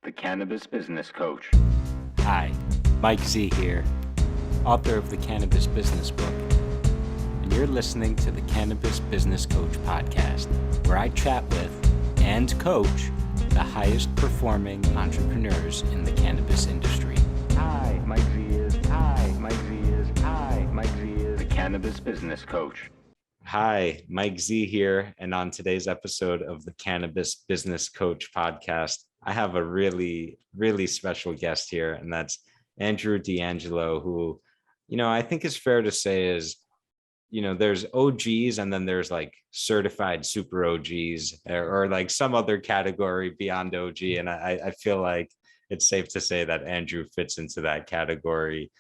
the Cannabis Business Coach. Hi, Mike Z here, author of the Cannabis Business Book, and you're listening to the Cannabis Business Coach podcast, where I chat with and coach the highest performing entrepreneurs in the cannabis industry. Hi, Mike Z is. Hi, Mike Z is. Hi, Mike Z is the Cannabis Business Coach. Hi, Mike Z here, and on today's episode of the Cannabis Business Coach podcast, I have a really, really special guest here, and that's Andrew DeAngelo, who, I think is fair to say is, there's OGs and then there's like certified super OGs or like some other category beyond OG. And I feel like it's safe to say that Andrew fits into that category,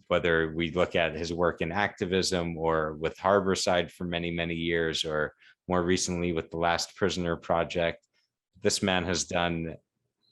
whether we look at his work in activism or with Harborside for many, many years, or more recently with the Last Prisoner Project. This man has done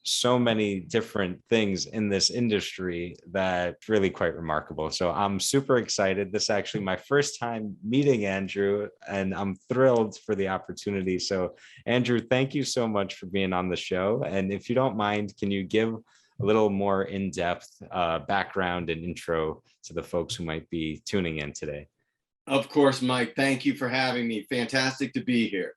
so many different things in this industry that's really quite remarkable. So I'm super excited. This is actually my first time meeting Andrew, and I'm thrilled for the opportunity. So Andrew, thank you so much for being on the show. And if you don't mind, can you give a little more in-depth background and intro to the folks who might be tuning in today? Of course, Mike. Thank you for having me. Fantastic to be here.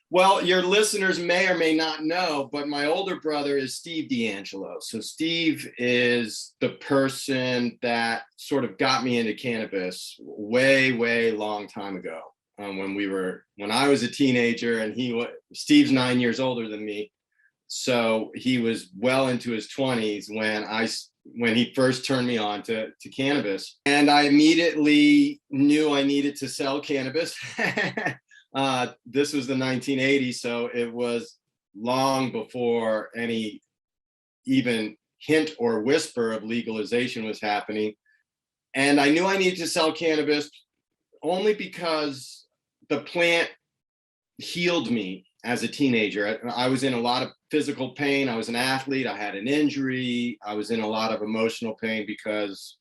Well, your listeners may or may not know, but my older brother is Steve DeAngelo. So Steve is the person that sort of got me into cannabis way, way long time ago. When I was a teenager, and Steve's 9 years older than me. So he was well into his 20s when he first turned me on to cannabis. And I immediately knew I needed to sell cannabis. This was the 1980s, so it was long before any even hint or whisper of legalization was happening. And I knew I needed to sell cannabis only because the plant healed me as a teenager. I was in a lot of physical pain. I was an athlete. I had an injury. I was in a lot of emotional pain because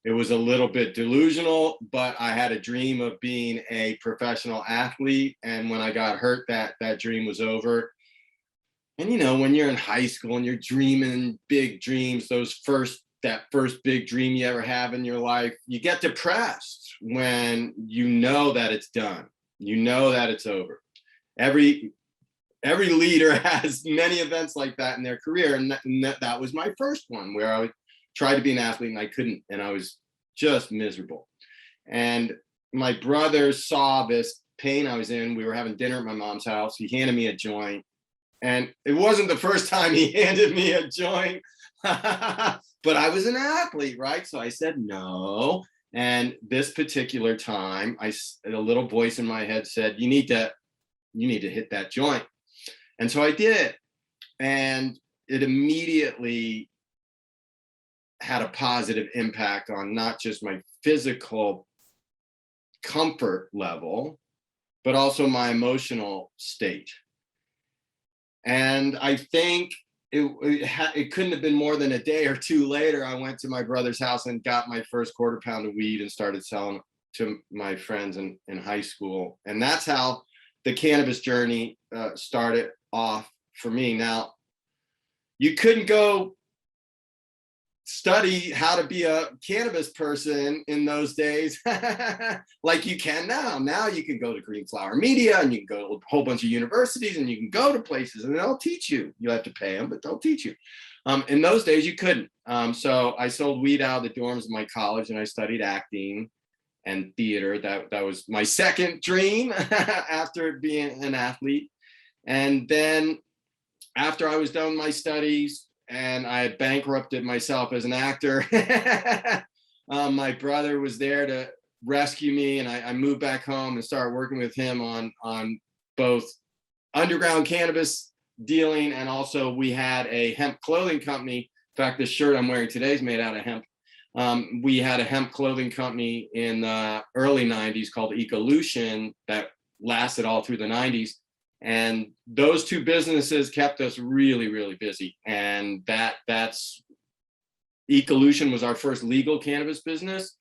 it was a little bit delusional, but I had a dream of being a professional athlete. And when I got hurt, that dream was over. And, when you're in high school and you're dreaming big dreams, that first big dream you ever have in your life, you get depressed when you know that it's done. You know that it's over. Every leader has many events like that in their career. And that was my first one, where I tried to be an athlete and I couldn't, and I was just miserable. And my brother saw this pain I was in. We were having dinner at my mom's house. He handed me a joint, and it wasn't the first time he handed me a joint, but I was an athlete, right? So I said no. And this particular time, a little voice in my head said, you need to hit that joint. And so I did. And it immediately had a positive impact on not just my physical comfort level, but also my emotional state. And I think it couldn't have been more than a day or two later, I went to my brother's house and got my first quarter pound of weed and started selling to my friends in high school. And that's how the cannabis journey started off for me. Now, you couldn't go study how to be a cannabis person in those days like you can now. Now you can go to Green Flower Media, and you can go to a whole bunch of universities, and you can go to places and they'll teach you. You have to pay them, but they'll teach you. In those days, you couldn't. So I sold weed out of the dorms of my college, and I studied acting and theater. That was my second dream after being an athlete. And then after I was done with my studies and I had bankrupted myself as an actor, my brother was there to rescue me, and I moved back home and started working with him on both underground cannabis dealing, and also we had a hemp clothing company. In fact, this shirt I'm wearing today is made out of hemp. We had a hemp clothing company in the early 90s called Ecolution that lasted all through the 90s. And those two businesses kept us really, really busy. And that's Ecolution was our first legal cannabis business.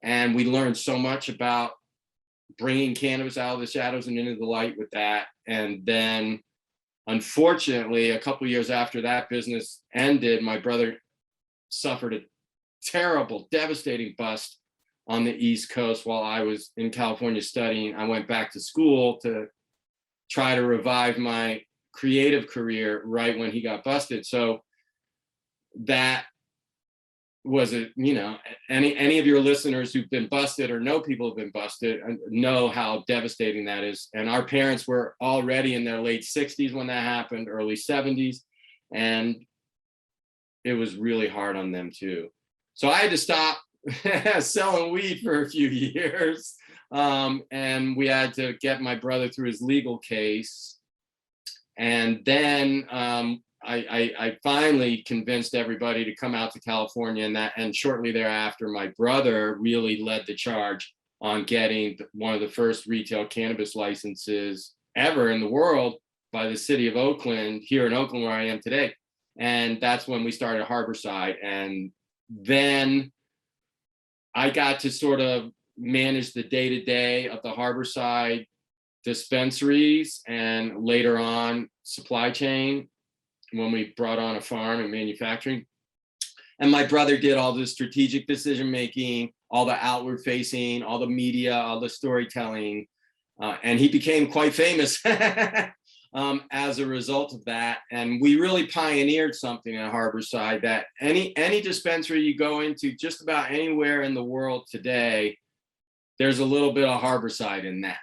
And we learned so much about bringing cannabis out of the shadows and into the light with that. And then unfortunately, a couple years after that business ended, my brother suffered a terrible, devastating bust on the East Coast while I was in California studying. I went back to school to try to revive my creative career right when he got busted. So that was any of your listeners who've been busted or know people who've been busted know how devastating that is. And our parents were already in their late 60s when that happened, early 70s, and it was really hard on them too. So I had to stop selling weed for a few years, and we had to get my brother through his legal case. And then I finally convinced everybody to come out to California, and shortly thereafter, my brother really led the charge on getting one of the first retail cannabis licenses ever in the world by the city of Oakland, here in Oakland, where I am today. And that's when we started Harborside. And then I got to sort of manage the day-to-day of the Harborside dispensaries and later on supply chain when we brought on a farm and manufacturing. And my brother did all the strategic decision making, all the outward facing, all the media, all the storytelling, and he became quite famous as a result of that. And we really pioneered something at Harborside that any dispensary you go into just about anywhere in the world today, there's a little bit of Harborside in that,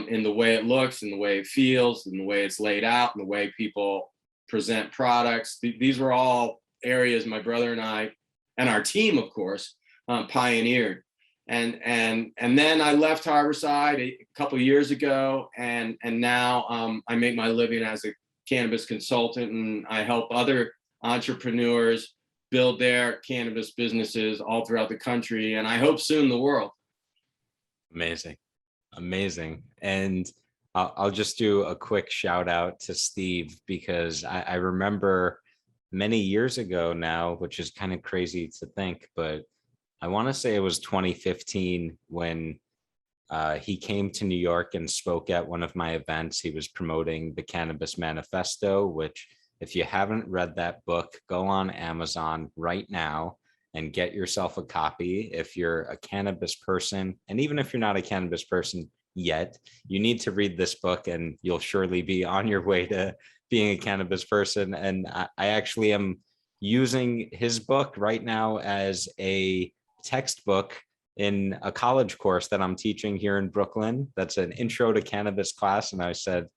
in the way it looks, in the way it feels, in the way it's laid out, in the way people present products. These were all areas my brother and I, and our team, of course, pioneered. And then I left Harborside a couple of years ago, and now I make my living as a cannabis consultant, and I help other entrepreneurs build their cannabis businesses all throughout the country, and I hope soon the world. Amazing. And I'll just do a quick shout out to Steve, because I remember many years ago now, which is kind of crazy to think, but I want to say it was 2015 when he came to New York and spoke at one of my events. He was promoting the Cannabis Manifesto, which, if you haven't read that book, go on Amazon right now and get yourself a copy. If you're a cannabis person, and even if you're not a cannabis person yet, you need to read this book, and you'll surely be on your way to being a cannabis person. And I actually am using his book right now as a textbook in a college course that I'm teaching here in Brooklyn. That's an intro to cannabis class. And I said,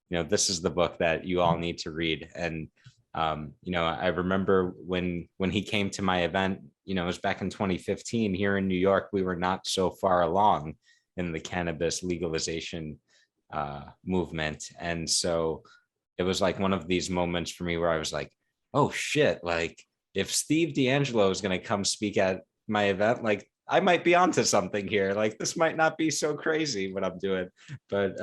this is the book that you all need to read. And, I remember when he came to my event, it was back in 2015 here in New York, we were not so far along in the cannabis legalization movement. And so it was like one of these moments for me where I was like, oh shit, like if Steve DeAngelo is going to come speak at my event, like I might be onto something here. Like this might not be so crazy what I'm doing. But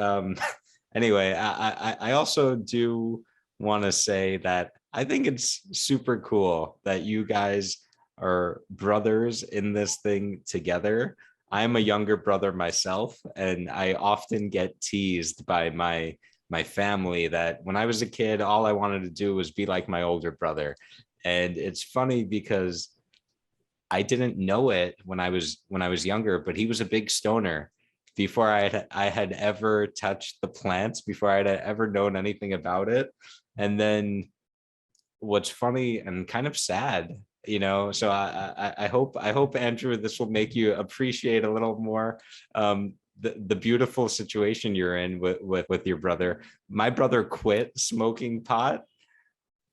anyway, I also do want to say that I think it's super cool that you guys are brothers in this thing together. I'm a younger brother myself, and I often get teased by my family that when I was a kid, all I wanted to do was be like my older brother. And it's funny because I didn't know it when I was younger, but he was a big stoner before I had ever touched the plants, before I had ever known anything about it. And then what's funny and kind of sad, so I hope Andrew, this will make you appreciate a little more the beautiful situation you're in with your brother. My brother quit smoking pot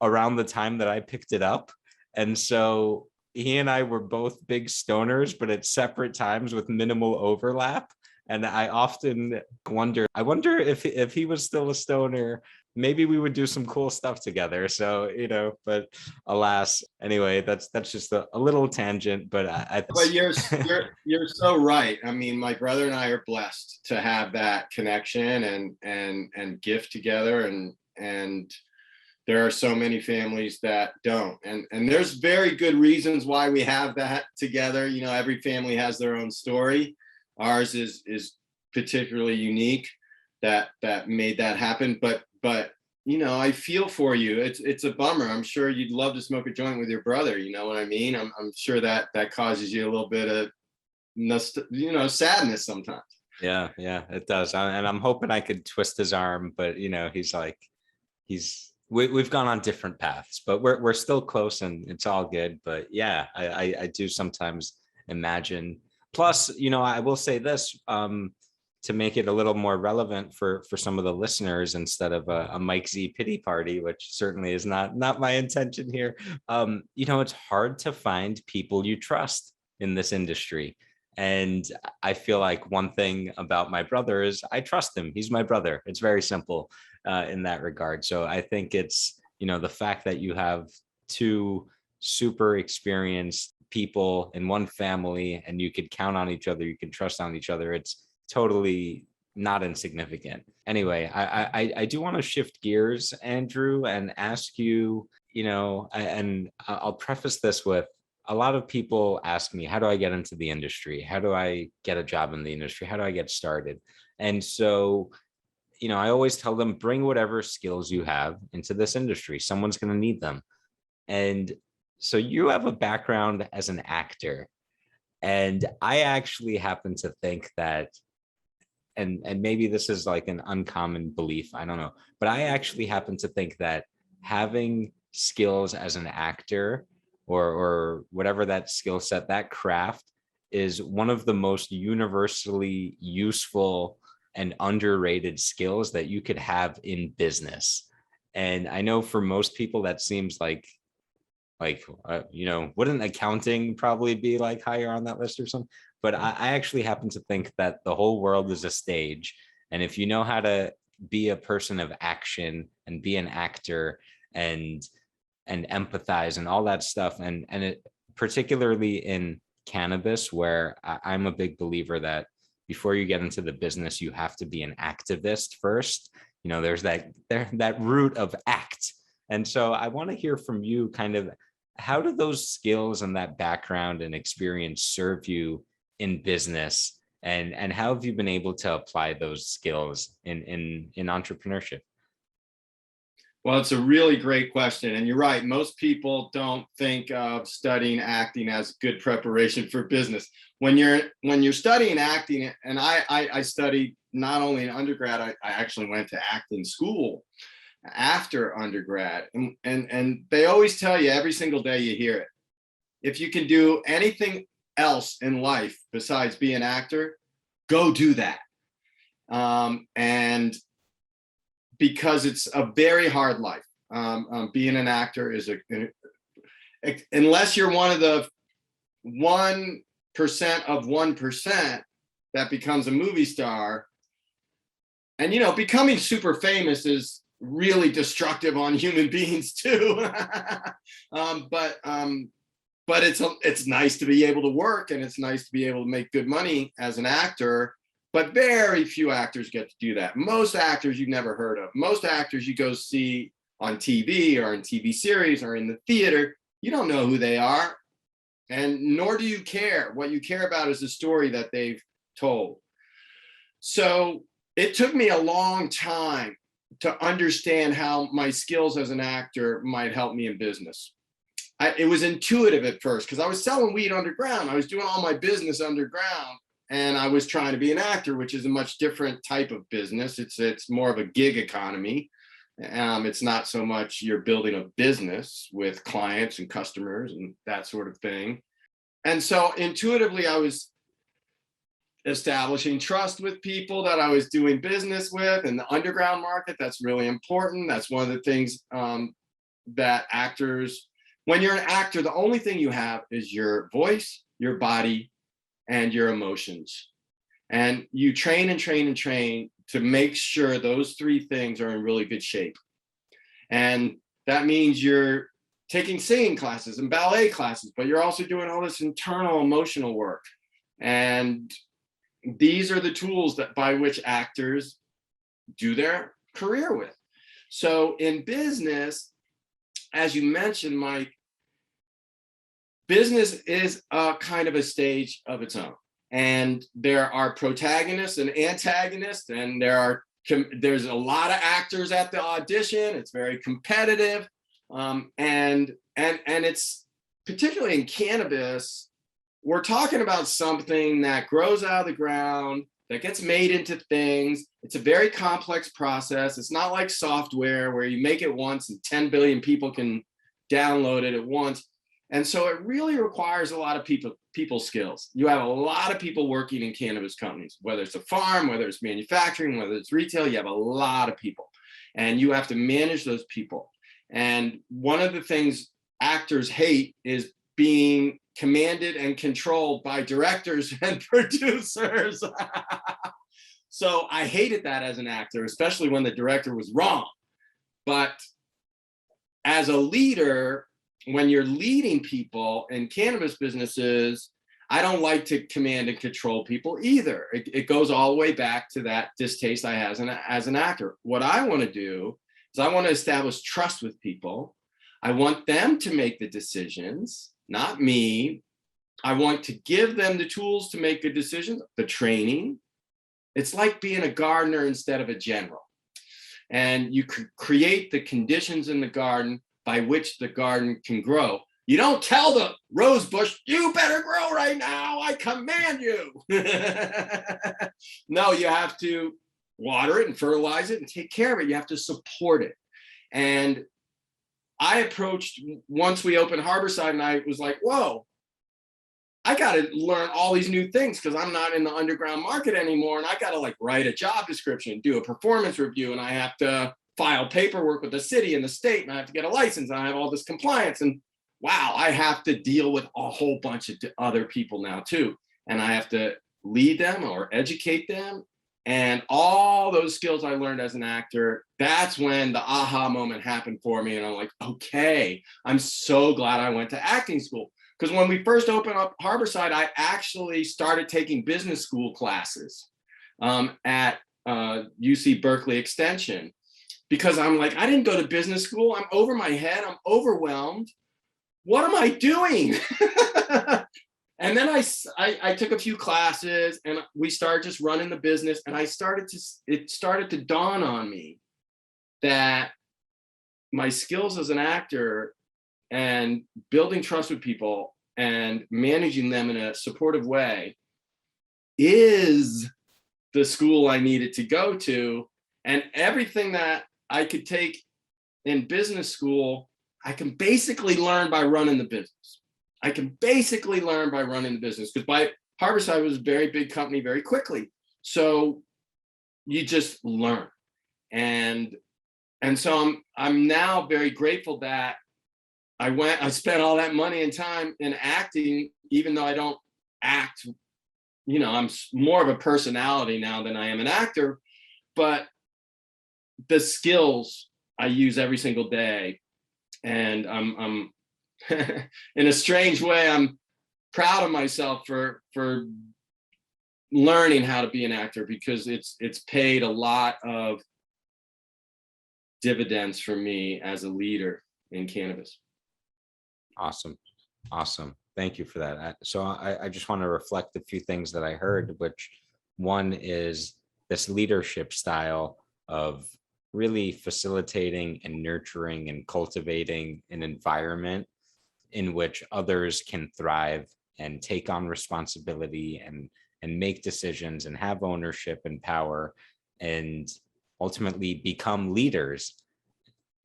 around the time that I picked it up. And so he and I were both big stoners, but at separate times with minimal overlap. And I often wonder if he was still a stoner, maybe we would do some cool stuff together. So, but alas, anyway, that's just a little tangent, but But you're so right. I mean, my brother and I are blessed to have that connection and gift together. And there are so many families that don't. And there's very good reasons why we have that together. Every family has their own story. Ours is particularly unique that made that happen. But I feel for you. It's a bummer. I'm sure you'd love to smoke a joint with your brother. You know what I mean? I'm sure that causes you a little bit of sadness sometimes. Yeah, it does. And I'm hoping I could twist his arm, but we've gone on different paths, but we're still close and it's all good. But yeah, I do sometimes imagine. Plus, I will say this, to make it a little more relevant for some of the listeners, instead of a Mike Z pity party, which certainly is not my intention here. It's hard to find people you trust in this industry. And I feel like one thing about my brother is I trust him. He's my brother. It's very simple in that regard. So I think it's, the fact that you have two super experienced people in one family and you could count on each other, you can trust on each other. It's totally not insignificant. Anyway, I do want to shift gears, Andrew, and ask you, and I'll preface this with, a lot of people ask me, how do I get into the industry? How do I get a job in the industry? How do I get started? And so, I always tell them, bring whatever skills you have into this industry. Someone's going to need them. And so you have a background as an actor. And I actually happen to think that, and maybe this is like an uncommon belief, I don't know, but I actually happen to think that having skills as an actor, or whatever that skill set, that craft, is one of the most universally useful and underrated skills that you could have in business. And I know for most people that seems like wouldn't accounting probably be like higher on that list or something? But I actually happen to think that the whole world is a stage. And if you know how to be a person of action and be an actor and empathize and all that stuff, and it, particularly in cannabis, where I'm a big believer that before you get into the business, you have to be an activist first. There's that root of act. And so I want to hear from you, kind of, how do those skills and that background and experience serve you in business, and how have you been able to apply those skills in entrepreneurship? Well, it's a really great question. And you're right. Most people don't think of studying acting as good preparation for business. When you're studying acting, and I studied not only in undergrad, I actually went to acting school after undergrad. And they always tell you, every single day you hear it, if you can do anything else in life besides be an actor, go do that. And because it's a very hard life. Being an actor is unless you're one of the 1% of 1% that becomes a movie star. And, becoming super famous is really destructive on human beings too. But it's nice to be able to work, and it's nice to be able to make good money as an actor. But very few actors get to do that. Most actors you've never heard of. Most actors you go see on TV or in TV series or in the theater, you don't know who they are, and nor do you care. What you care about is the story that they've told. So it took me a long time to understand how my skills as an actor might help me in business. It was intuitive at first, because I was selling weed underground. I was doing all my business underground. And I was trying to be an actor, which is a much different type of business. It's more of a gig economy. It's not so much you're building a business with clients and customers and that sort of thing. And so intuitively, I was establishing trust with people that I was doing business with in the underground market. That's really important. That's one of the things that actors, when you're an actor, the only thing you have is your voice, your body, and your emotions. And you train and train and train to make sure those three things are in really good shape. And that means you're taking singing classes and ballet classes, but you're also doing all this internal emotional work. And these are the tools that by which actors do their career with. So in business, as you mentioned, Mike, business is a kind of a stage of its own. And there are protagonists and antagonists, and there are there's a lot of actors at the audition. It's very competitive. And it's particularly in cannabis, we're talking about something that grows out of the ground, that gets made into things. It's a very complex process. It's not like software where you make it once and 10 billion people can download it at once. And so it really requires a lot of people skills. You have a lot of people working in cannabis companies, whether it's a farm, whether it's manufacturing, whether it's retail, you have a lot of people and you have to manage those people. And one of the things actors hate is being commanded and controlled by directors and producers. So I hated that as an actor, especially when the director was wrong. But as a leader, when you're leading people in cannabis businesses, I don't like to command and control people either. It goes all the way back to that distaste I have as an actor. What I want to do is I want to establish trust with people. I want them to make the decisions, not me. I want to give them the tools to make good decisions, the training. It's like being a gardener instead of a general. And you could create the conditions in the garden by which the garden can grow. You don't tell the rose bush, you better grow right now, I command you. No, you have to water it and fertilize it and take care of it. You have to support it. And I approached, once we opened Harborside, and I was like, whoa, I got to learn all these new things because I'm not in the underground market anymore. And I got to like write a job description, do a performance review, and I have to file paperwork with the city and the state, and I have to get a license, and I have all this compliance. And wow, I have to deal with a whole bunch of other people now too. And I have to lead them or educate them. And all those skills I learned as an actor, that's when the aha moment happened for me. And I'm like, okay, I'm so glad I went to acting school. Because when we first opened up Harborside, I actually started taking business school classes at UC Berkeley Extension. Because I'm like, I didn't go to business school. I'm over my head. I'm overwhelmed. What am I doing? And then I took a few classes and we started just running the business. And it started to dawn on me that my skills as an actor and building trust with people and managing them in a supportive way is the school I needed to go to. And everything that I could take in business school, I can basically learn by running the business. Because by Harborside was a very big company very quickly. So you just learn. And so I'm now very grateful that I spent all that money and time in acting, even though I don't act, I'm more of a personality now than I am an actor, but the skills I use every single day. And I'm in a strange way, I'm proud of myself for learning how to be an actor, because it's paid a lot of dividends for me as a leader in cannabis. Awesome. Thank you for that. So I just want to reflect a few things that I heard, which one is this leadership style of really facilitating and nurturing and cultivating an environment in which others can thrive and take on responsibility and make decisions and have ownership and power and ultimately become leaders,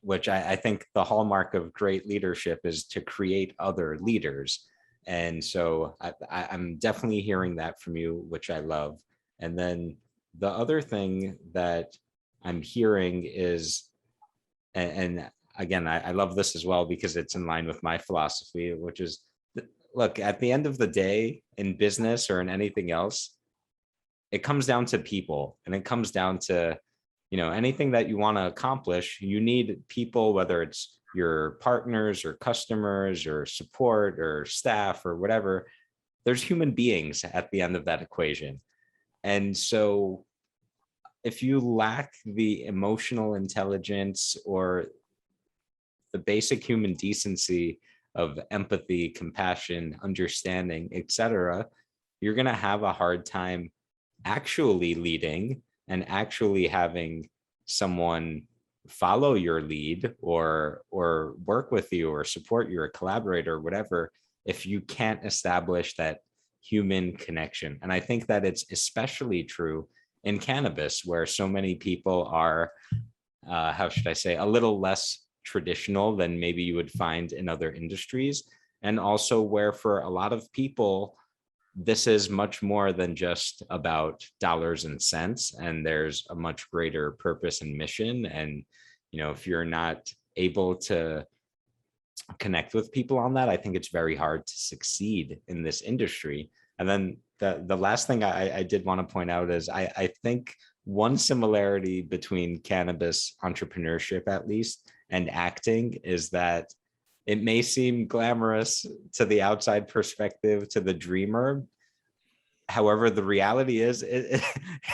which I think the hallmark of great leadership is to create other leaders. And so I'm definitely hearing that from you, which I love. And then the other thing that I'm hearing is, and again, I love this as well because it's in line with my philosophy, which is, look, at the end of the day, in business or in anything else, it comes down to people, and it comes down to, anything that you want to accomplish, you need people, whether it's your partners or customers or support or staff or whatever. There's human beings at the end of that equation. And so if you lack the emotional intelligence or the basic human decency of empathy, compassion, understanding, etc., you're going to have a hard time actually leading and actually having someone follow your lead or work with you or support you or collaborate or whatever, if you can't establish that human connection. And I think that it's especially true in cannabis, where so many people are, how should I say, a little less traditional than maybe you would find in other industries. And also where for a lot of people, this is much more than just about dollars and cents, and there's a much greater purpose and mission. And, you know, if you're not able to connect with people on that, I think it's very hard to succeed in this industry. And then the last thing I did want to point out is I think one similarity between cannabis entrepreneurship, at least, and acting is that it may seem glamorous to the outside perspective, to the dreamer. However, the reality is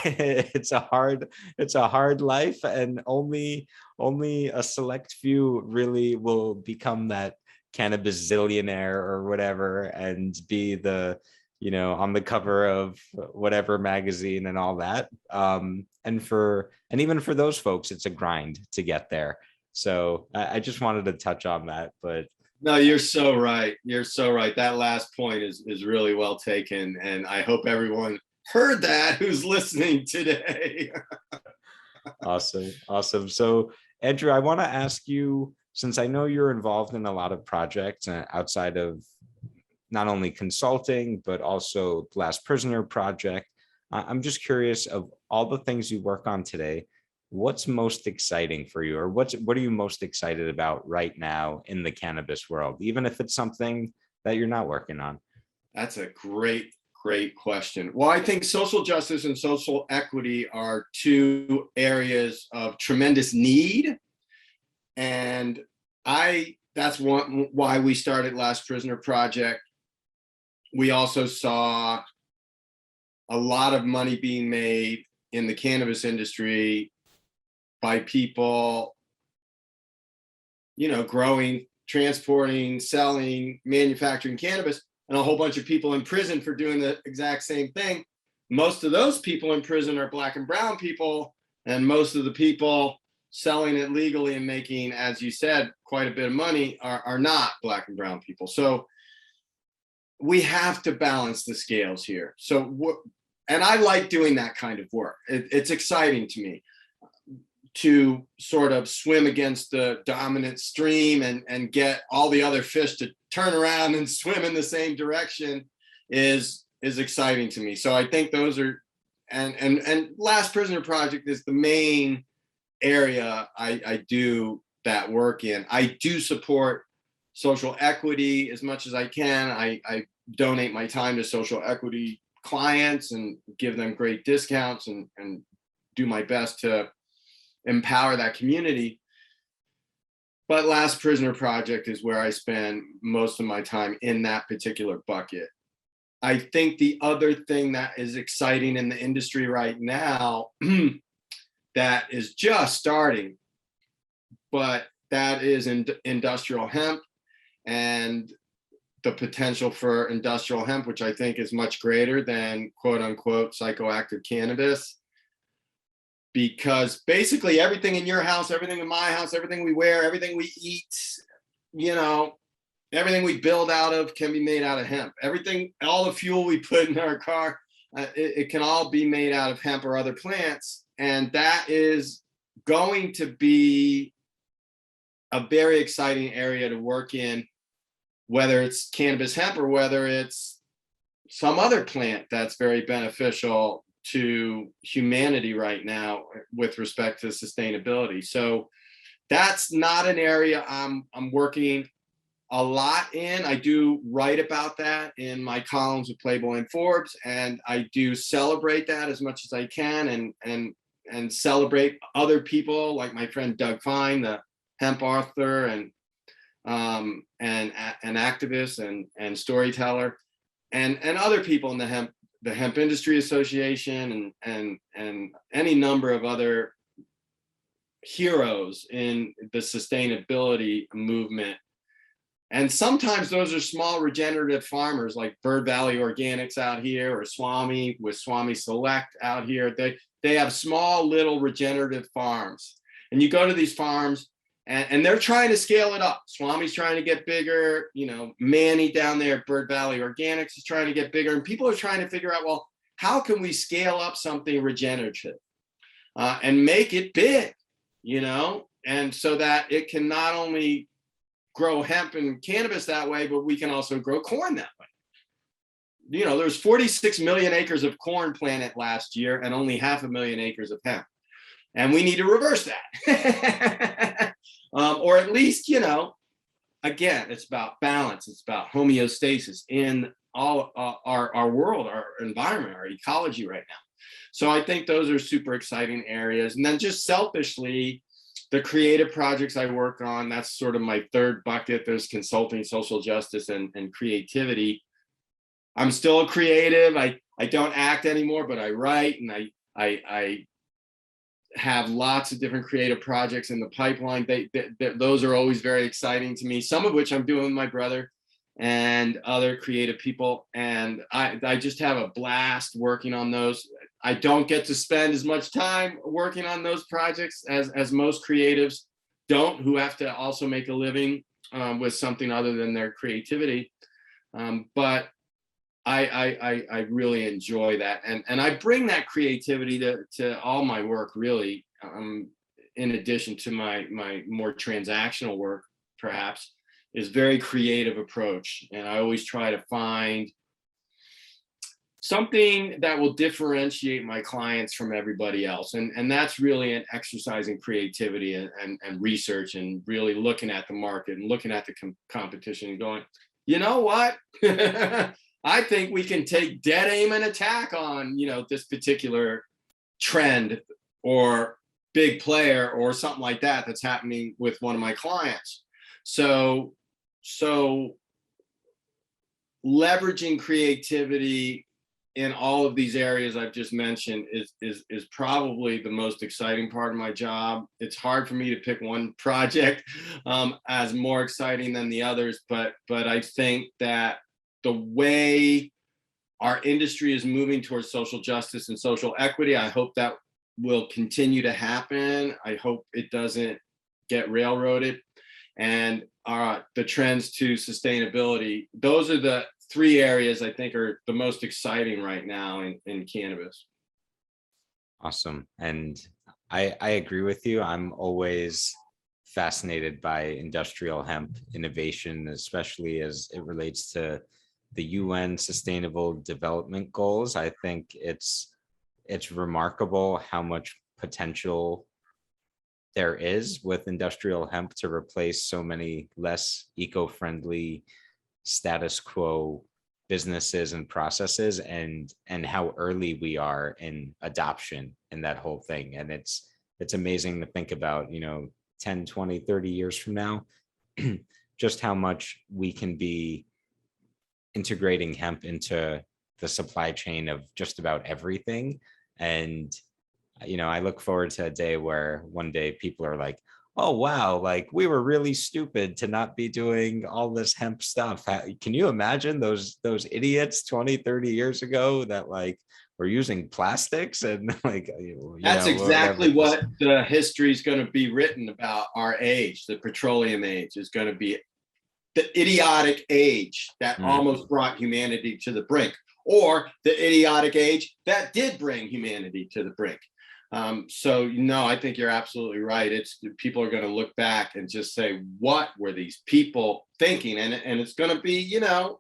it's a hard life, and only a select few really will become that cannabis zillionaire or whatever and be the, you know, on the cover of whatever magazine and all that. And even for those folks, it's a grind to get there. So I just wanted to touch on that. But no, you're so right. You're so right. That last point is really well taken. And I hope everyone heard that who's listening today. Awesome. Awesome. So, Andrew, I want to ask you, since I know you're involved in a lot of projects outside of not only consulting, but also the Last Prisoner Project, I'm just curious, of all the things you work on today, what's most exciting for you, or what are you most excited about right now in the cannabis world, even if it's something that you're not working on? That's a great question. Well, I think social justice and social equity are two areas of tremendous need. And that's why we started Last Prisoner Project. We also saw a lot of money being made in the cannabis industry by people, you know, growing, transporting, selling, manufacturing cannabis, and a whole bunch of people in prison for doing the exact same thing. Most of those people in prison are Black and brown people, and most of the people selling it legally and making, as you said, quite a bit of money are not Black and brown people. So we have to balance the scales here. And I like doing that kind of work. It's exciting to me to sort of swim against the dominant stream and get all the other fish to turn around and swim in the same direction is exciting to me. So I think those are, and Last Prisoner Project is the main area I do that work in. I do support social equity as much as I can. I donate my time to social equity clients and give them great discounts and do my best to empower that community. But Last Prisoner Project is where I spend most of my time in that particular bucket. I think the other thing that is exciting in the industry right now that is just starting, but that is industrial hemp, and the potential for industrial hemp, which I think is much greater than quote unquote psychoactive cannabis. Because basically everything in your house, everything in my house, everything we wear, everything we eat, you know, everything we build out of can be made out of hemp. Everything, all the fuel we put in our car, it can all be made out of hemp or other plants. And that is going to be a very exciting area to work in, whether it's cannabis hemp or whether it's some other plant that's very beneficial to humanity right now with respect to sustainability. So that's not an area I'm working a lot in. I do write about that in my columns with Playboy and Forbes, and I do celebrate that as much as I can and celebrate other people like my friend Doug Fine, the hemp author and an activist and storyteller, and other people in the Hemp Industry Association and any number of other heroes in the sustainability movement And sometimes those are small regenerative farmers like Bird Valley Organics out here, or Swami with Swami Select out here. They have small little regenerative farms. And you go to these farms and they're trying to scale it up. Swami's trying to get bigger. You know, Manny down there at Bird Valley Organics is trying to get bigger. And people are trying to figure out, well, how can we scale up something regenerative and make it big, you know? And so that it can not only grow hemp and cannabis that way, but we can also grow corn that way. You know, there's 46 million acres of corn planted last year and only 500,000 acres of hemp. And we need to reverse that. Or at least, you know, again, it's about balance. It's about homeostasis in all our world, our environment, our ecology right now. So I think those are super exciting areas. And then just selfishly, the creative projects I work on, that's sort of my third bucket. There's consulting, social justice, and creativity. I'm still a creative. I don't act anymore, but I write, and I have lots of different creative projects in the pipeline. Those are always very exciting to me, some of which I'm doing with my brother and other creative people. And I just have a blast working on those. I don't get to spend as much time working on those projects as most creatives don't, who have to also make a living with something other than their creativity. But I really enjoy that. And I bring that creativity to all my work, really, in addition to my more transactional work, perhaps, is very creative approach. And I always try to find something that will differentiate my clients from everybody else. And that's really an exercise in creativity and research, and really looking at the market and looking at the competition and going, you know what? I think we can take dead aim and attack on, you know, this particular trend or big player or something like that that's happening with one of my clients. So leveraging creativity in all of these areas I've just mentioned is probably the most exciting part of my job. It's hard for me to pick one project as more exciting than the others, but I think that the way our industry is moving towards social justice and social equity, I hope that will continue to happen. I hope it doesn't get railroaded. And the trends to sustainability, those are the three areas I think are the most exciting right now in cannabis. Awesome. And I agree with you. I'm always fascinated by industrial hemp innovation, especially as it relates to the UN Sustainable Development Goals. I think it's remarkable how much potential there is with industrial hemp to replace so many less eco-friendly status quo businesses and processes, and how early we are in adoption in that whole thing. And it's amazing to think about, you know, 10, 20, 30 years from now, just how much we can be integrating hemp into the supply chain of just about everything. And you know, I look forward to a day where one day people are like, oh, wow, like we were really stupid to not be doing all this hemp stuff. Can you imagine those idiots 20, 30 years ago that like were using plastics and like, that's exactly what the history is going to be written about. Our age, the petroleum age, is going to be the idiotic age that almost brought humanity to the brink, or the idiotic age that did bring humanity to the brink. So, no, I think you're absolutely right. People are going to look back and just say, what were these people thinking? And it's going to be, you know,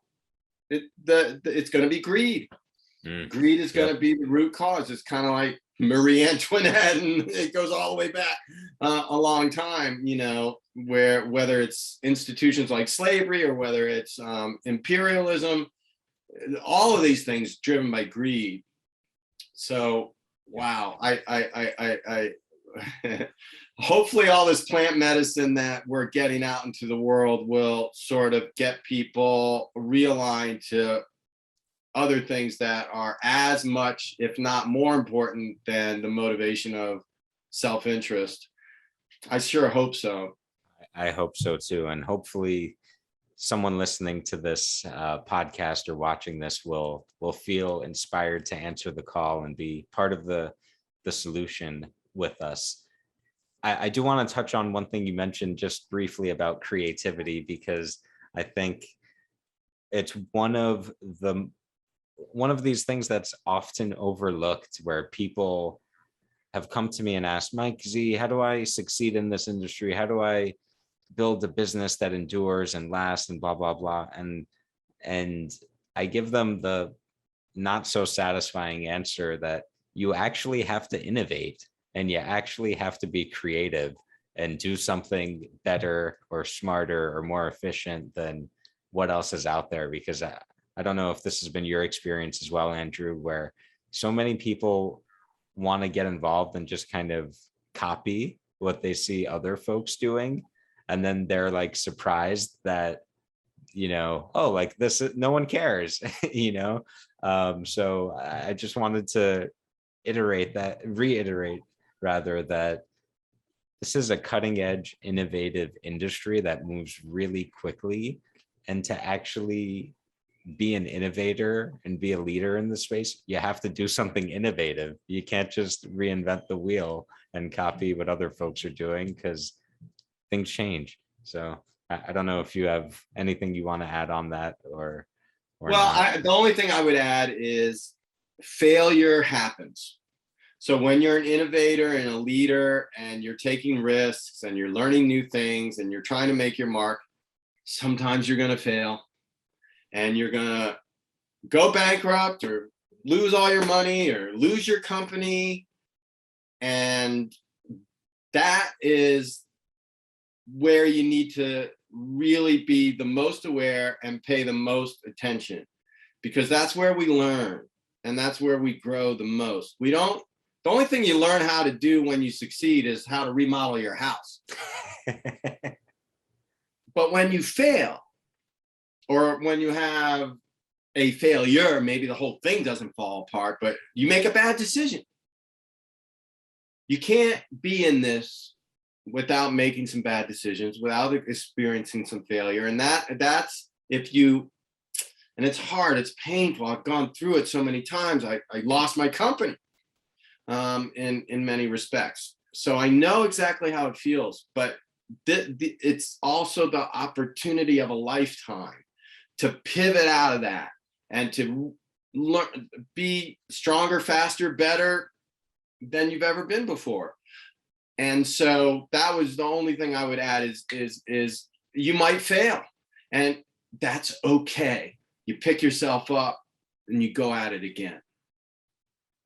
it's going to be greed. Greed is going to be the root cause. It's kind of like Marie Antoinette, and it goes all the way back a long time, you know, whether it's institutions like slavery or whether it's imperialism, all of these things driven by greed. So, wow, I hopefully all this plant medicine that we're getting out into the world will sort of get people realigned to other things that are as much, if not more important than the motivation of self-interest. I sure hope so. I hope so too. And hopefully someone listening to this podcast or watching this will feel inspired to answer the call and be part of the solution with us. I do want to touch on one thing you mentioned just briefly about creativity, because I think it's one of these things that's often overlooked, where people have come to me and asked, Mike Z, how do I succeed in this industry? How do I build a business that endures and lasts and blah, blah, blah. And I give them the not so satisfying answer that you actually have to innovate, and you actually have to be creative and do something better or smarter or more efficient than what else is out there. Because I don't know if this has been your experience as well, Andrew, where so many people want to get involved and just kind of copy what they see other folks doing. And then they're like surprised that, oh, like this, no one cares, So I just wanted to reiterate rather, that this is a cutting edge, innovative industry that moves really quickly. And to actually be an innovator and be a leader in the space, you have to do something innovative. You can't just reinvent the wheel and copy what other folks are doing, because things change. So I don't know if you have anything you want to add on that or well, the only thing I would add is failure happens. So when you're an innovator and a leader and you're taking risks and you're learning new things and you're trying to make your mark, sometimes you're going to fail and you're going to go bankrupt or lose all your money or lose your company. And that is where you need to really be the most aware and pay the most attention, because that's where we learn and that's where we grow the most. The only thing you learn how to do when you succeed is how to remodel your house. But when you fail, or when you have a failure, maybe the whole thing doesn't fall apart, but you make a bad decision. You can't be in this without making some bad decisions, without experiencing some failure. And that's if you, and it's hard, it's painful. I've gone through it so many times. I lost my company in many respects. So I know exactly how it feels, but it's also the opportunity of a lifetime to pivot out of that and to learn, be stronger, faster, better than you've ever been before. And so that was the only thing I would add is you might fail, and that's okay. You pick yourself up and you go at it again.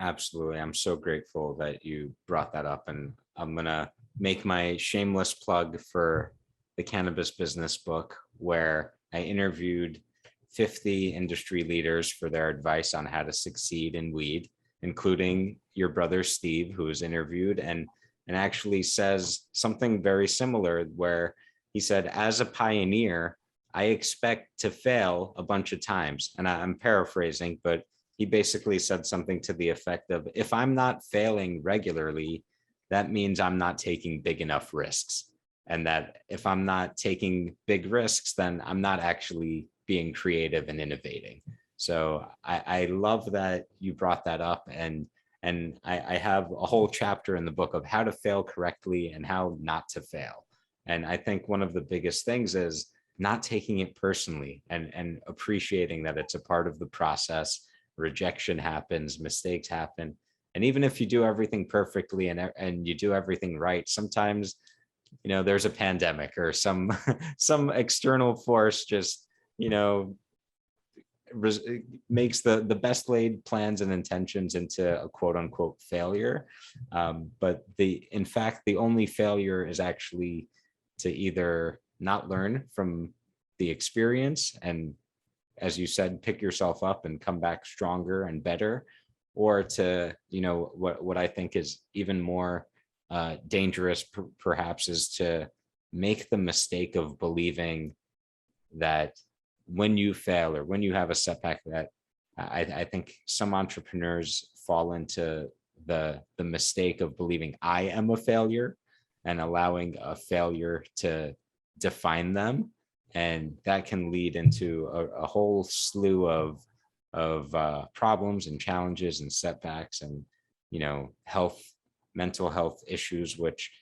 Absolutely. I'm so grateful that you brought that up, and I'm going to make my shameless plug for the Cannabis Business Book, where I interviewed 50 industry leaders for their advice on how to succeed in weed, including your brother, Steve, who was interviewed and actually says something very similar, where he said, as a pioneer, I expect to fail a bunch of times. And I'm paraphrasing, but he basically said something to the effect of, if I'm not failing regularly, that means I'm not taking big enough risks. And that if I'm not taking big risks, then I'm not actually being creative and innovating. So I love that you brought that up. And I have a whole chapter in the book of how to fail correctly and how not to fail. And I think one of the biggest things is not taking it personally and appreciating that it's a part of the process. Rejection happens, mistakes happen. And even if you do everything perfectly and you do everything right, sometimes, there's a pandemic or some external force just, makes the best laid plans and intentions into a quote unquote failure. But in fact, the only failure is actually to either not learn from the experience and, as you said, pick yourself up and come back stronger and better, or to, what I think is even more dangerous perhaps is to make the mistake of believing that when you fail or when you have a setback, that I think some entrepreneurs fall into the mistake of believing I am a failure and allowing a failure to define them. And that can lead into a whole slew of problems and challenges and setbacks and, mental health issues, which,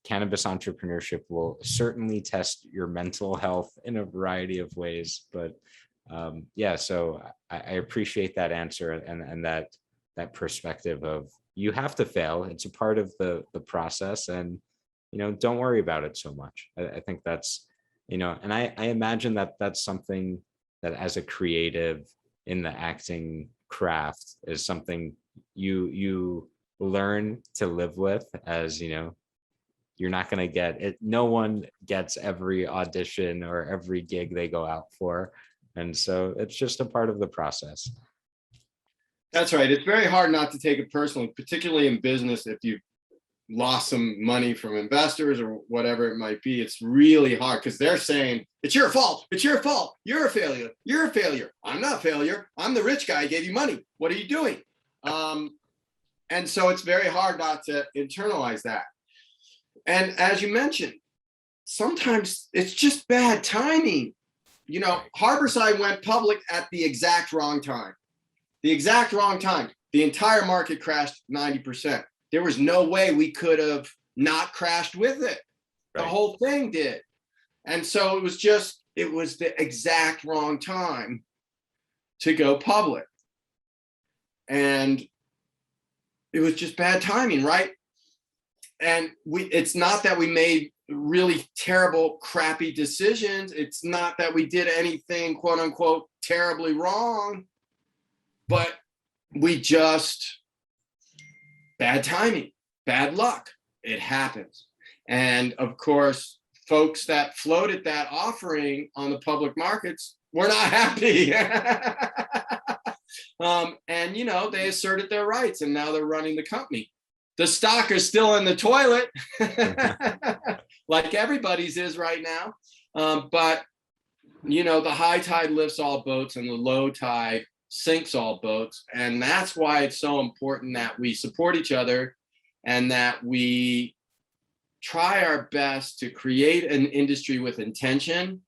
cannabis entrepreneurship will certainly test your mental health in a variety of ways. But yeah, so I appreciate that answer and that perspective of you have to fail. It's a part of the process, and don't worry about it so much. I think that's, and I imagine that that's something that as a creative in the acting craft is something you learn to live with, as you're not going to get it. No one gets every audition or every gig they go out for. And so it's just a part of the process. That's right. It's very hard not to take it personally, particularly in business. If you've lost some money from investors or whatever it might be, it's really hard because they're saying, it's your fault. It's your fault. You're a failure. You're a failure. I'm not a failure. I'm the rich guy. I gave you money. What are you doing? And so it's very hard not to internalize that. And as you mentioned, sometimes it's just bad timing. Harborside went public at the exact wrong time. The exact wrong time. The entire market crashed 90%. There was no way we could have not crashed with it. The whole thing did. And so it was the exact wrong time to go public. And it was just bad timing, right? And it's not that we made really terrible, crappy decisions. It's not that we did anything, quote unquote, terribly wrong, but we just, bad timing, bad luck. It happens. And of course, folks that floated that offering on the public markets were not happy. And, they asserted their rights, and now they're running the company. The stock is still in the toilet, like everybody's is right now. But, the high tide lifts all boats and the low tide sinks all boats. And that's why it's so important that we support each other and that we try our best to create an industry with intention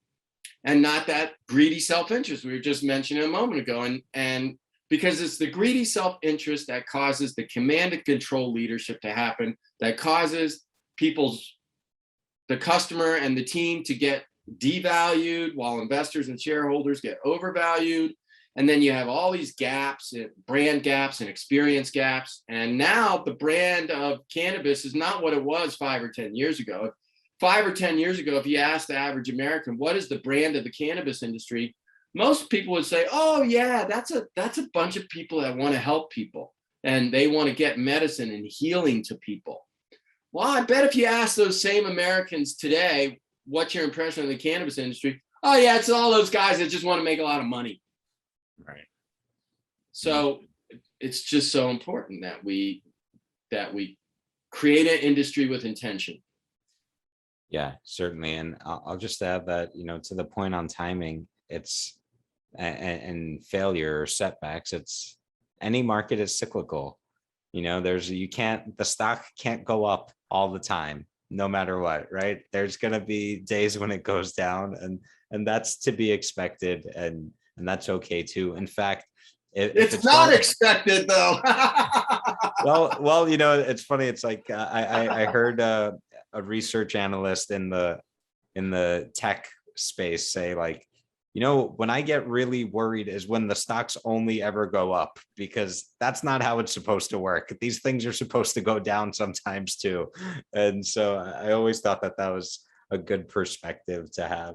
and not that greedy self-interest we were just mentioning a moment ago. And because it's the greedy self-interest that causes the command and control leadership to happen, that causes the customer and the team to get devalued while investors and shareholders get overvalued. And then you have all these gaps, brand gaps and experience gaps. And now the brand of cannabis is not what it was 5 or 10 years ago. 5 or 10 years ago, if you asked the average American, what is the brand of the cannabis industry? Most people would say, oh yeah, that's a bunch of people that want to help people and they want to get medicine and healing to people. Well, I bet if you ask those same Americans today, what's your impression of the cannabis industry? Oh yeah, it's all those guys that just want to make a lot of money. Right. So it's just so important that we create an industry with intention. Yeah, certainly. And I'll just add that, to the point on timing, it's and failure or setbacks, it's any market is cyclical. The stock can't go up all the time, no matter what, right? There's going to be days when it goes down, and that's to be expected, and that's okay too. In fact, if it's not expected though. well, it's funny. It's like I heard a research analyst in the tech space say, like, when I get really worried is when the stocks only ever go up, because that's not how it's supposed to work. These things are supposed to go down sometimes too. And so I always thought that was a good perspective to have.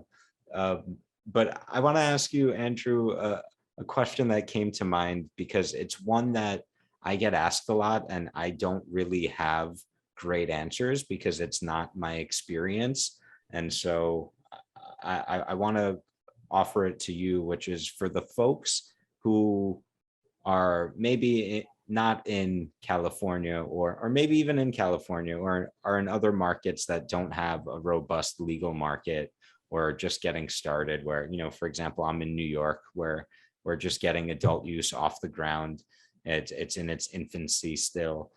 But I want to ask you, Andrew, a question that came to mind, because it's one that I get asked a lot and I don't really have great answers because it's not my experience. And so I want to offer it to you, which is for the folks who are maybe not in California or maybe even in California or are in other markets that don't have a robust legal market or just getting started, where, for example, I'm in New York, where we're just getting adult use off the ground. It's in its infancy still.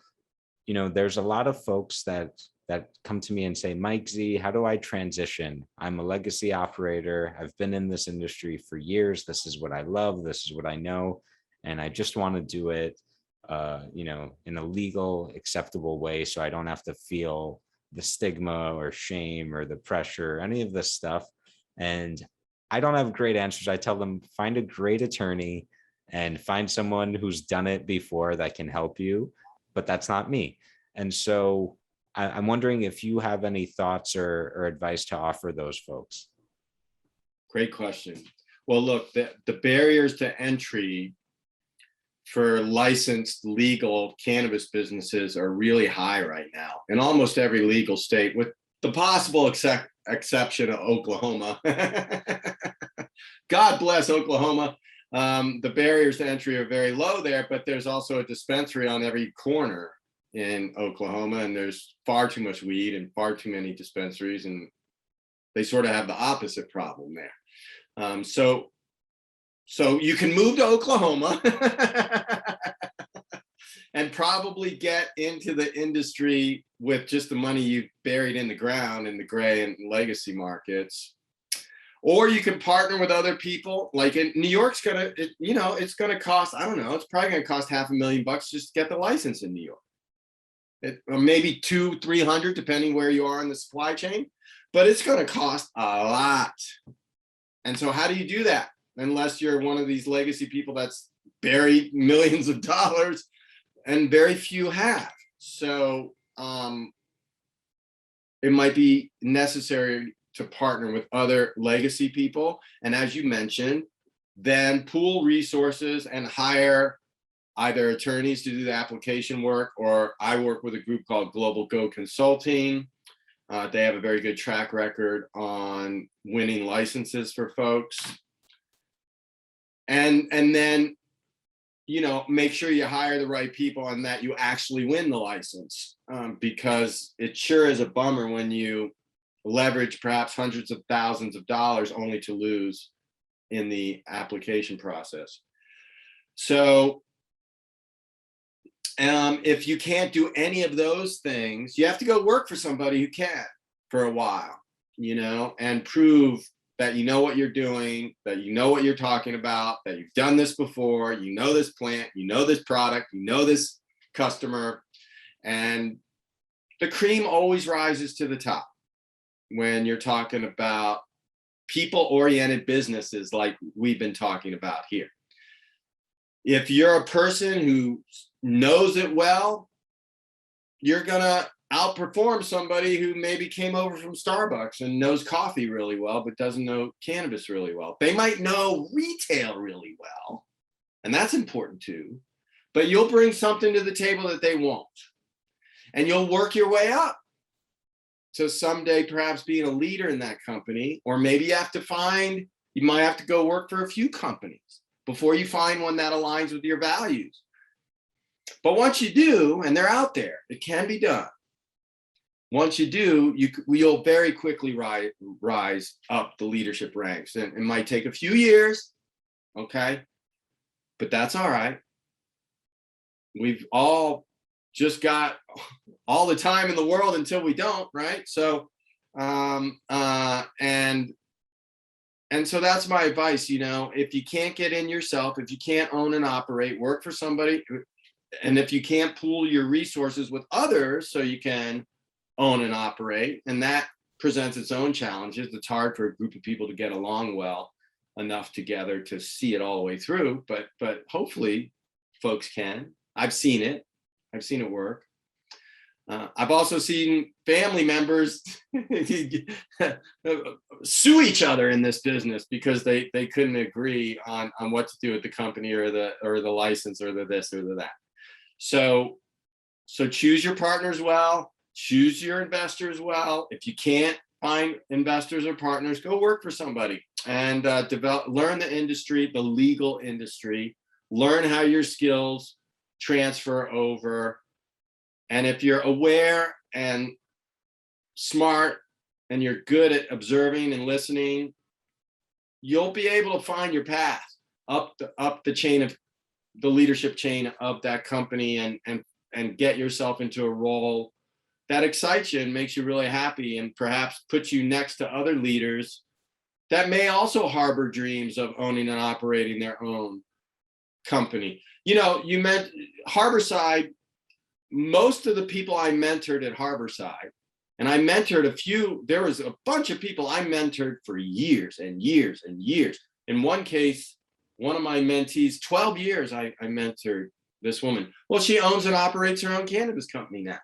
There's a lot of folks that that come to me and say, Mike Z, how do I transition? I'm a legacy operator. I've been in this industry for years. This is what I love. This is what I know. And I just want to do it, in a legal, acceptable way, so I don't have to feel the stigma or shame or the pressure, any of this stuff. And I don't have great answers. I tell them, find a great attorney and find someone who's done it before that can help you. But that's not me. And so I'm wondering if you have any thoughts or advice to offer those folks. Great question. Well, look, the barriers to entry for licensed legal cannabis businesses are really high right now in almost every legal state, with the possible exception of Oklahoma. God bless Oklahoma. The barriers to entry are very low there, but there's also a dispensary on every corner in Oklahoma, and there's far too much weed and far too many dispensaries, and they sort of have the opposite problem there. So you can move to Oklahoma and probably get into the industry with just the money you've buried in the ground in the gray and legacy markets. Or you can partner with other people. Like in New York's it's gonna cost, I don't know, it's probably gonna cost $500,000 just to get the license in New York. Or maybe $200-300, depending where you are in the supply chain, but it's gonna cost a lot. And so how do you do that? Unless you're one of these legacy people that's buried millions of dollars, and very few have. So it might be necessary to partner with other legacy people. And as you mentioned, then pool resources and hire either attorneys to do the application work, or I work with a group called Global Go Consulting. They have a very good track record on winning licenses for folks. And then, make sure you hire the right people and that you actually win the license, because it sure is a bummer when you leverage perhaps hundreds of thousands of dollars only to lose in the application process. So if you can't do any of those things, you have to go work for somebody who can for a while, and prove that you know what you're doing, that you know what you're talking about, that you've done this before, you know this plant, you know this product, you know this customer. And the cream always rises to the top when you're talking about people-oriented businesses like we've been talking about here. If you're a person who knows it well, you're gonna outperform somebody who maybe came over from Starbucks and knows coffee really well, but doesn't know cannabis really well. They might know retail really well, and that's important too, but you'll bring something to the table that they won't. And you'll work your way up to someday perhaps being a leader in that company, or maybe you might have to go work for a few companies before you find one that aligns with your values. But once you do, and they're out there, it can be done. Once you do, you'll very quickly rise up the leadership ranks. And it might take a few years, okay? But that's all right. We've all just got all the time in the world until we don't, right? So, and so that's my advice, if you can't get in yourself, if you can't own and operate, work for somebody. And if you can't pool your resources with others so you can own and operate, and that presents its own challenges. It's hard for a group of people to get along well enough together to see it all the way through, but hopefully folks can. I've seen it work. I've also seen family members sue each other in this business because they couldn't agree on what to do with the company or the license or the this or the that. So choose your partners well, choose your investors well. If you can't find investors or partners, go work for somebody and learn the industry, the legal industry, learn how your skills transfer over. And if you're aware and smart and you're good at observing and listening, you'll be able to find your path up the chain of the leadership chain of that company and get yourself into a role that excites you and makes you really happy, and perhaps puts you next to other leaders that may also harbor dreams of owning and operating their own company. You know, you meant Harborside. Most of the people I mentored at Harborside, and I mentored there was a bunch of people I mentored for years and years and years. In one case, one of my mentees, 12 years, I mentored this woman. Well, she owns and operates her own cannabis company now.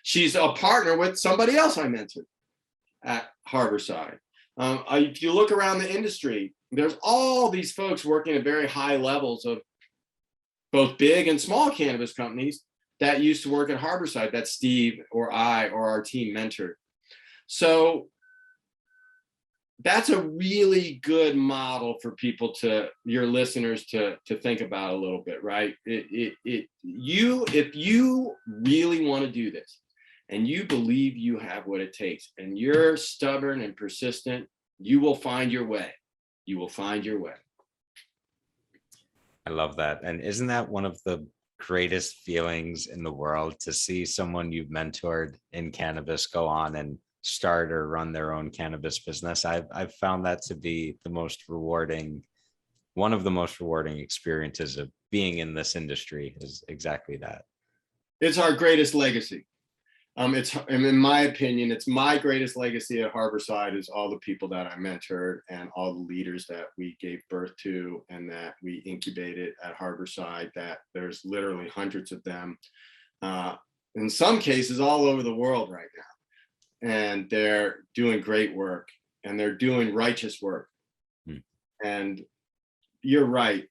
She's a partner with somebody else I mentored at Harborside. If you look around the industry, there's all these folks working at very high levels of both big and small cannabis companies that used to work at Harborside that Steve or I or our team mentored. So that's a really good model for people your listeners to think about a little bit, right? If you really want to do this and you believe you have what it takes and you're stubborn and persistent, you will find your way. You will find your way. I love that. And isn't that one of the greatest feelings in the world, to see someone you've mentored in cannabis go on and start or run their own cannabis business? I've found that to be one of the most rewarding experiences of being in this industry, is exactly that. It's our greatest legacy. In my opinion, it's my greatest legacy at Harborside is all the people that I mentored and all the leaders that we gave birth to and that we incubated at Harborside, that there's literally hundreds of them, in some cases all over the world right now. And they're doing great work and they're doing righteous work. And you're right.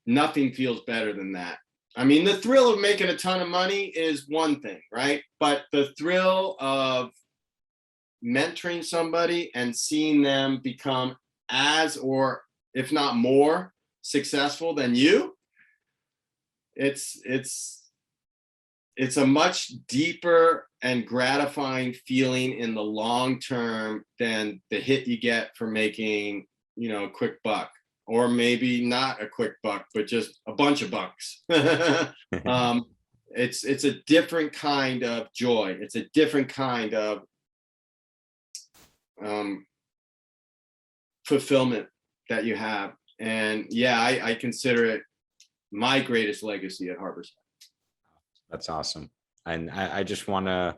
Nothing feels better than that. I mean, the thrill of making a ton of money is one thing, right? But the thrill of mentoring somebody and seeing them become as, or if not more, successful than you, it's a much deeper and gratifying feeling in the long term than the hit you get for making, a quick buck. Or maybe not a quick buck, but just a bunch of bucks. It's a different kind of joy. It's a different kind of fulfillment that you have. And yeah, I consider it my greatest legacy at Harborside. That's awesome. And I just want to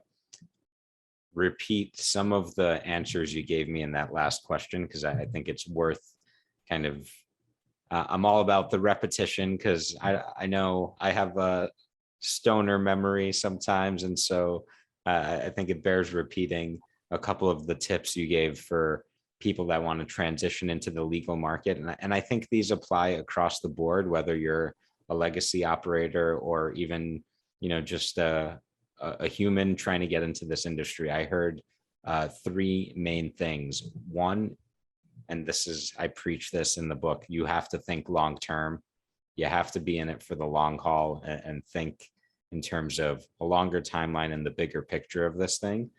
repeat some of the answers you gave me in that last question, because I think it's worth kind of, I'm all about the repetition, because I know I have a stoner memory sometimes. And so I think it bears repeating a couple of the tips you gave for people that want to transition into the legal market. And I think these apply across the board, whether you're a legacy operator or even, just a human trying to get into this industry. I heard three main things. One, and I preach this in the book, you have to think long term. You have to be in it for the long haul and think in terms of a longer timeline and the bigger picture of this thing.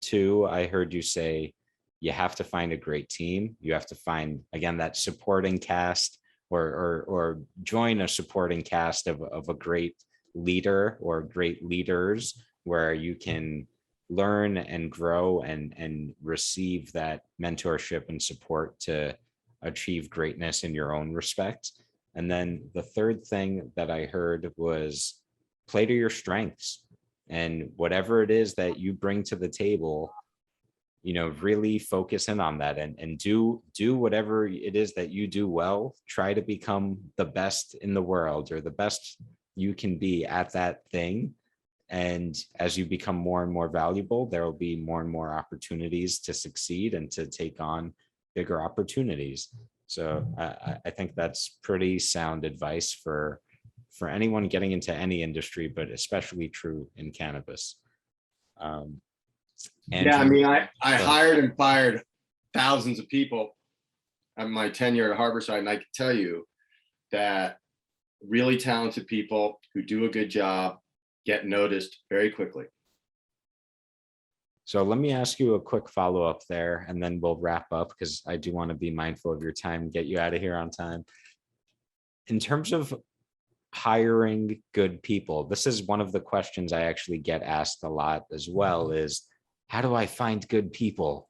Two, I heard you say you have to find a great team. You have to find, again, that supporting cast or join a supporting cast of a great leader or great leaders, where you can learn and grow and receive that mentorship and support to achieve greatness in your own respect. And then the third thing that I heard was play to your strengths, and whatever it is that you bring to the table, really focus in on that and do whatever it is that you do well. Try to become the best in the world, or the best you can be at that thing. And as you become more and more valuable, there will be more and more opportunities to succeed and to take on bigger opportunities. So I think that's pretty sound advice for anyone getting into any industry, but especially true in cannabis. Yeah, I mean, I hired and fired thousands of people at my tenure at Harborside, and I can tell you that really talented people who do a good job get noticed very quickly. So let me ask you a quick follow-up there, and then we'll wrap up, because I do want to be mindful of your time, get you out of here on time. In terms of hiring good people. This is one of the questions I actually get asked a lot as well, is how do I find good people?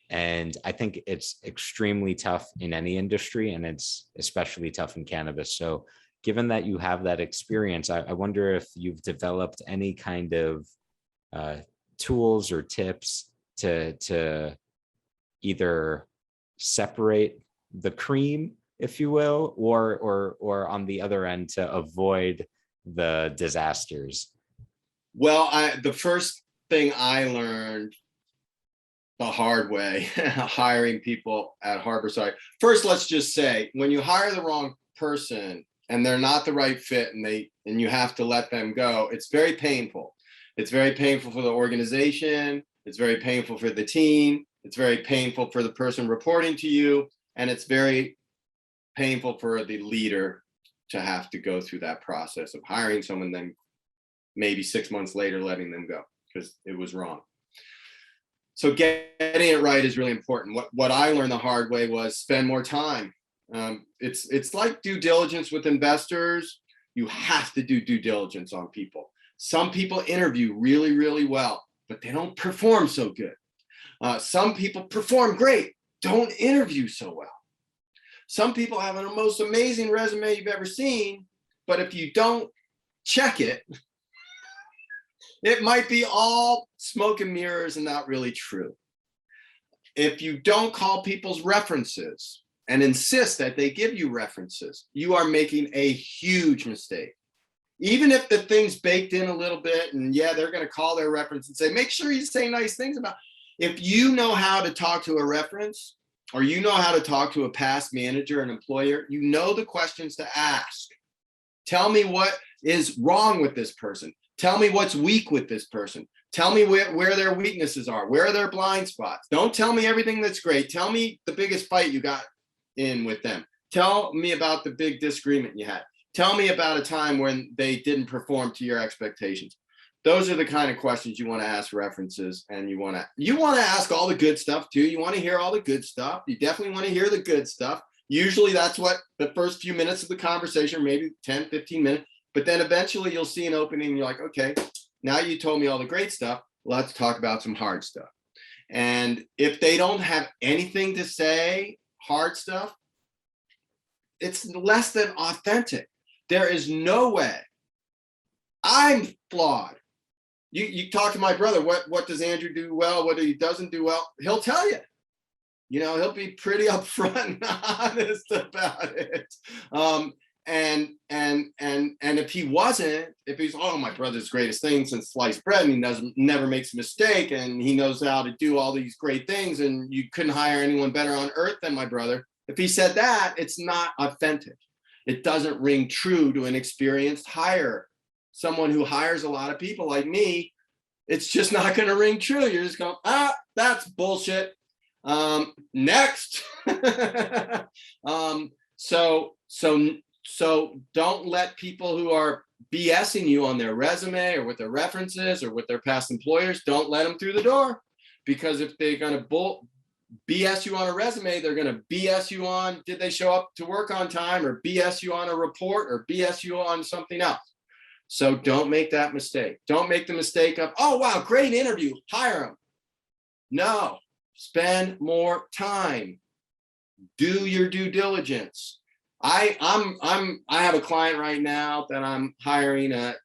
And I think it's extremely tough in any industry, and it's especially tough in cannabis. So given that you have that experience, I wonder if you've developed any kind of tools or tips to either separate the cream, if you will, or on the other end, to avoid the disasters. Well, the first thing I learned the hard way, hiring people at Harborside. First, let's just say, when you hire the wrong person and they're not the right fit, and you have to let them go, it's very painful. It's very painful for the organization. It's very painful for the team. It's very painful for the person reporting to you. And it's very painful for the leader to have to go through that process of hiring someone, then maybe 6 months later letting them go because it was wrong. So getting it right is really important. What I learned the hard way was spend more time. It's like due diligence with investors. You have to do due diligence on people. Some people interview really, really well, but they don't perform so good. Some people perform great, don't interview so well. Some people have the most amazing resume you've ever seen, but if you don't check it, it might be all smoke and mirrors and not really true. If you don't call people's references and insist that they give you references, you are making a huge mistake. Even if the thing's baked in a little bit, and yeah, they're going to call their reference and say, make sure you say nice things about. If you know how to talk to a reference, or you know how to talk to a past manager and employer, you know the questions to ask. Tell me what is wrong with this person. Tell me what's weak with this person. Tell me where their weaknesses are. Where are their blind spots? Don't tell me everything that's great. Tell me the biggest fight you got in with them. Tell me about the big disagreement you had. Tell me about a time when they didn't perform to your expectations. Those are the kind of questions you want to ask references, and you want to ask all the good stuff too. You want to hear all the good stuff. You definitely want to hear the good stuff. Usually that's what the first few minutes of the conversation, maybe 10, 15 minutes. But then eventually you'll see an opening and you're like, okay, now you told me all the great stuff. Let's talk about some hard stuff. And if they don't have anything to say, hard stuff, it's less than authentic. There is no way. I'm flawed. You talk to my brother, what does Andrew do well? What he doesn't do well? He'll tell you. He'll be pretty upfront and honest about it. And if he wasn't, if he's, oh, my brother's greatest thing since sliced bread, and he never makes a mistake, and he knows how to do all these great things, and you couldn't hire anyone better on earth than my brother. If he said that, it's not authentic. It doesn't ring true to an experienced hire. Someone who hires a lot of people like me, it's just not going to ring true. You're just going, that's bullshit. Next. So don't let people who are BSing you on their resume or with their references or with their past employers, don't let them through the door. Because if they're going to BS you on a resume, they're going to BS you on, did they show up to work on time, or BS you on a report, or BS you on something else. So don't make that mistake. Don't make the mistake of, oh, wow, great interview, hire them. No, spend more time. Do your due diligence. I have a client right now that I'm hiring a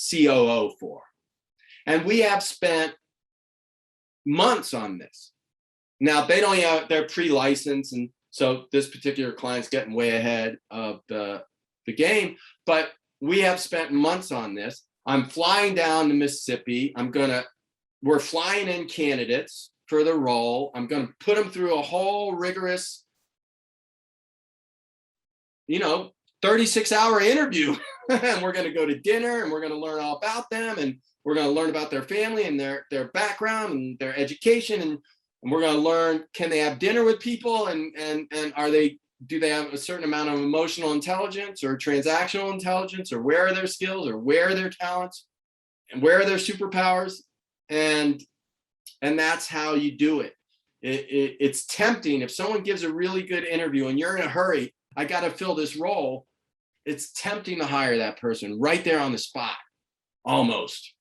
COO for. And we have spent months on this. Now, they're pre-licensed, and so this particular client's getting way ahead of the game, but we have spent months on this. I'm flying down to Mississippi. We're flying in candidates for the role. I'm going to put them through a whole rigorous, 36-hour interview. And we're going to go to dinner, and we're going to learn all about them, and we're going to learn about their family and their background and their education, and we're going to learn, can they have dinner with people, and do they have a certain amount of emotional intelligence or transactional intelligence, or where are their skills, or where are their talents, and where are their superpowers? And that's how you do it. It's tempting if someone gives a really good interview and you're in a hurry, I got to fill this role. It's tempting to hire that person right there on the spot, almost.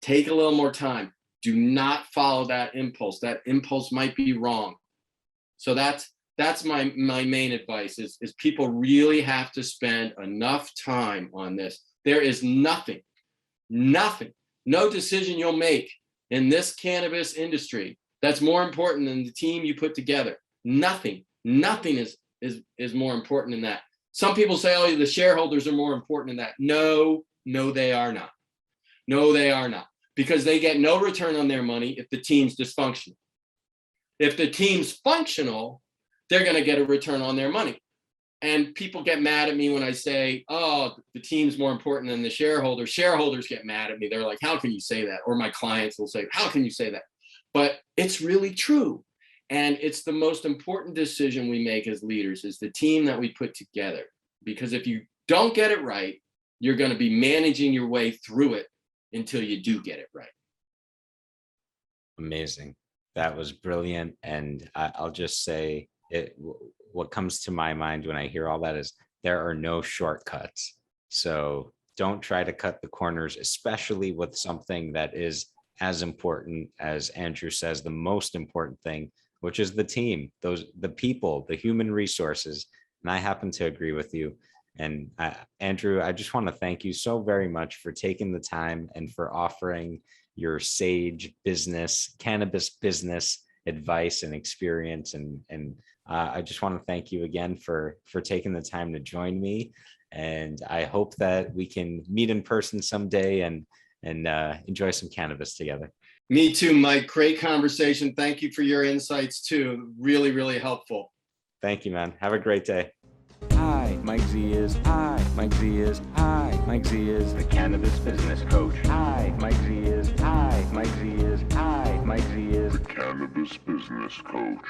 Take a little more time. Do not follow that impulse. That impulse might be wrong. So that's my main advice is people really have to spend enough time on this. There is nothing, no decision you'll make in this cannabis industry that's more important than the team you put together. Nothing is more important than that. Some people say, oh, the shareholders are more important than that. No, they are not. No, they are not. Because they get no return on their money if the team's dysfunctional. If the team's functional, they're going to get a return on their money. And people get mad at me when I say, oh, the team's more important than the shareholders. Shareholders get mad at me. They're like, how can you say that? Or my clients will say, how can you say that? But it's really true. And it's the most important decision we make as leaders is the team that we put together. Because if you don't get it right, you're going to be managing your way through it until you do get it right. Amazing. That was brilliant. And I'll just say what comes to my mind when I hear all that is there are no shortcuts. So don't try to cut the corners, especially with something that is as important as Andrew says, the most important thing, which is the team, the people, the human resources. And I happen to agree with you. And Andrew, I just want to thank you so very much for taking the time and for offering your sage cannabis business advice and experience. And I just want to thank you again for taking the time to join me. And I hope that we can meet in person someday and enjoy some cannabis together. Me too, Mike. Great conversation. Thank you for your insights too. Really, really helpful. Thank you, man. Have a great day. Hi, Mike Z is. Hi, Mike Z is. Hi, Mike Z is the cannabis business coach. Hi, Mike Z is. Hi, Mike Z is. Hi, Mike Z is the cannabis business coach.